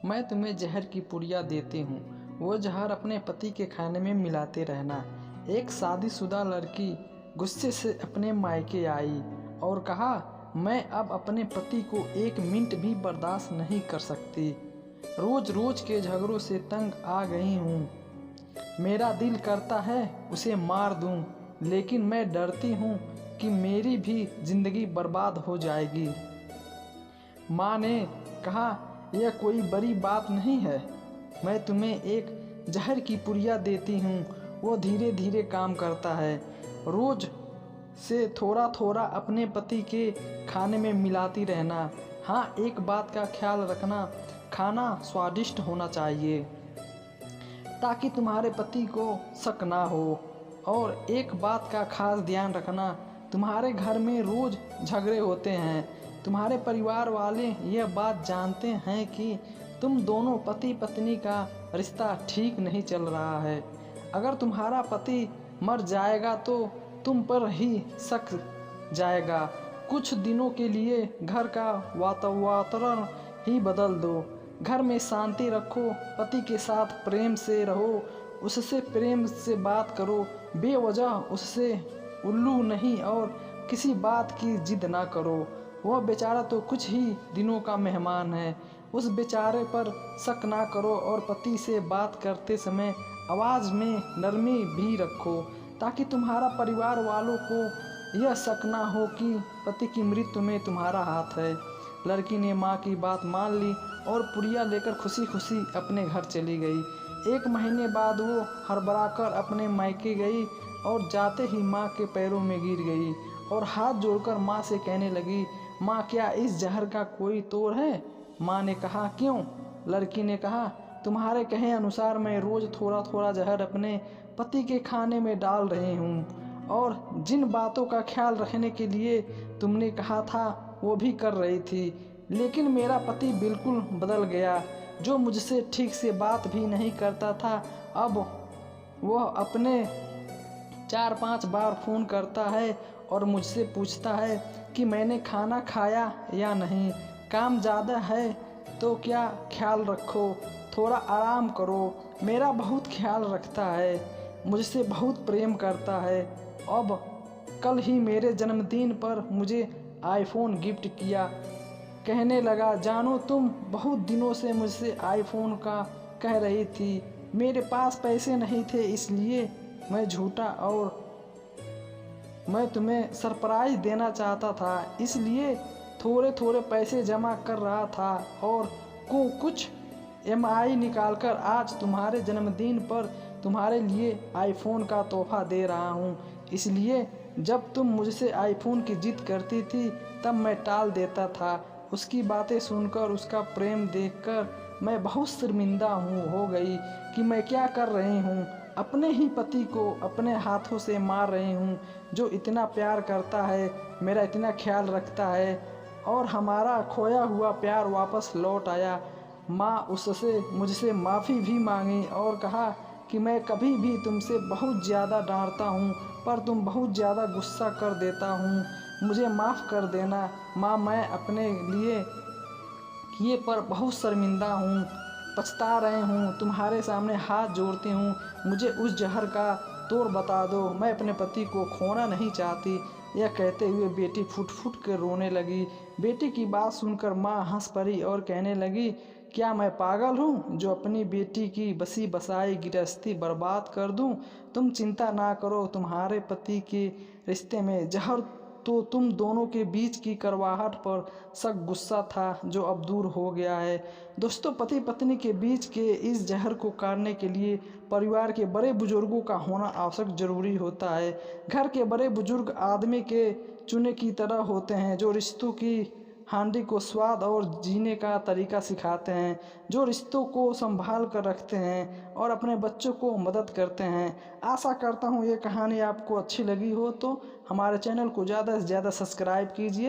मैं तुम्हें जहर की पुड़िया देती हूँ, वो जहर अपने पति के खाने में मिलाते रहना। एक शादीशुदा लड़की गुस्से से अपने मायके आई और कहा, मैं अब अपने पति को 1 मिनट भी बर्दाश्त नहीं कर सकती। रोज रोज के झगड़ों से तंग आ गई हूँ। मेरा दिल करता है उसे मार दूँ, लेकिन मैं डरती हूँ कि मेरी भी जिंदगी बर्बाद हो जाएगी। माँ ने कहा, यह कोई बड़ी बात नहीं है, मैं तुम्हें एक जहर की पुड़िया देती हूँ, वो धीरे धीरे काम करता है। रोज से थोड़ा थोड़ा अपने पति के खाने में मिलाती रहना। हाँ, एक बात का ख्याल रखना, खाना स्वादिष्ट होना चाहिए ताकि तुम्हारे पति को शक ना हो। और एक बात का खास ध्यान रखना, तुम्हारे घर में रोज़ झगड़े होते हैं। तुम्हारे परिवार वाले यह बात जानते हैं कि तुम दोनों पति पत्नी का रिश्ता ठीक नहीं चल रहा है। अगर तुम्हारा पति मर जाएगा तो तुम पर ही शक जाएगा। कुछ दिनों के लिए घर का वातावरण ही बदल दो। घर में शांति रखो, पति के साथ प्रेम से रहो, उससे प्रेम से बात करो, बेवजह उससे उल्लू नहीं और किसी बात की जिद ना करो। वह बेचारा तो कुछ ही दिनों का मेहमान है, उस बेचारे पर शक ना करो। और पति से बात करते समय आवाज़ में नरमी भी रखो ताकि तुम्हारा परिवार वालों को यह शक ना हो कि पति की मृत्यु में तुम्हारा हाथ है। लड़की ने माँ की बात मान ली और पुड़िया लेकर खुशी खुशी अपने घर चली गई। 1 महीने बाद वो हड़बड़ाकर अपने मायके गई और जाते ही माँ के पैरों में गिर गई और हाथ जोड़कर माँ से कहने लगी, माँ क्या इस जहर का कोई तोड़ है? माँ ने कहा, क्यों? लड़की ने कहा, तुम्हारे कहे अनुसार मैं रोज़ थोड़ा थोड़ा जहर अपने पति के खाने में डाल रही हूँ और जिन बातों का ख्याल रखने के लिए तुमने कहा था वो भी कर रही थी। लेकिन मेरा पति बिल्कुल बदल गया। जो मुझसे ठीक से बात भी नहीं करता था, अब वह अपने 4-5 बार फ़ोन करता है और मुझसे पूछता है कि मैंने खाना खाया या नहीं। काम ज़्यादा है तो क्या ख्याल रखो, थोड़ा आराम करो। मेरा बहुत ख्याल रखता है, मुझसे बहुत प्रेम करता है। अब कल ही मेरे जन्मदिन पर मुझे आईफोन गिफ्ट किया। कहने लगा, जानो तुम बहुत दिनों से मुझसे आईफोन का कह रही थी। मेरे पास पैसे नहीं थे, इसलिए मैं झूठा और मैं तुम्हें सरप्राइज़ देना चाहता था, इसलिए थोड़े थोड़े पैसे जमा कर रहा था और कुछ EMI निकालकर आज तुम्हारे जन्मदिन पर तुम्हारे लिए आईफोन का तोहफ़ा दे रहा हूँ। इसलिए जब तुम मुझसे आईफोन की जिद करती थी तब मैं टाल देता था। उसकी बातें सुनकर, उसका प्रेम देखकर मैं बहुत शर्मिंदा हो गई कि मैं क्या कर रही हूँ। अपने ही पति को अपने हाथों से मार रही हूँ, जो इतना प्यार करता है, मेरा इतना ख्याल रखता है और हमारा खोया हुआ प्यार वापस लौट आया। माँ उससे मुझसे माफ़ी भी मांगी और कहा कि मैं कभी भी तुमसे बहुत ज़्यादा डांटता हूँ पर तुम बहुत ज़्यादा गुस्सा कर देता हूँ, मुझे माफ़ कर देना। माँ, मैं अपने लिए किए पर बहुत शर्मिंदा हूँ, पछता रहे हूँ, तुम्हारे सामने हाथ जोड़ती हूँ, मुझे उस जहर का तोड़ बता दो, मैं अपने पति को खोना नहीं चाहती। यह कहते हुए बेटी फुट फुट कर रोने लगी। बेटी की बात सुनकर माँ हंस पड़ी और कहने लगी, क्या मैं पागल हूँ जो अपनी बेटी की बसी बसाई गृहस्थी बर्बाद कर दूँ? तुम चिंता ना करो, तुम्हारे पति के रिश्ते में जहर तो तुम दोनों के बीच की कड़वाहट पर शक गुस्सा था जो अब दूर हो गया है। दोस्तों, पति पत्नी के बीच के इस जहर को काटने के लिए परिवार के बड़े बुजुर्गों का होना आवश्यक ज़रूरी होता है। घर के बड़े बुजुर्ग आदमी के चूने की तरह होते हैं, जो रिश्तों की हांडी को स्वाद और जीने का तरीका सिखाते हैं, जो रिश्तों को संभाल कर रखते हैं और अपने बच्चों को मदद करते हैं। आशा करता हूँ ये कहानी आपको अच्छी लगी हो तो हमारे चैनल को ज़्यादा से ज़्यादा सब्सक्राइब कीजिए।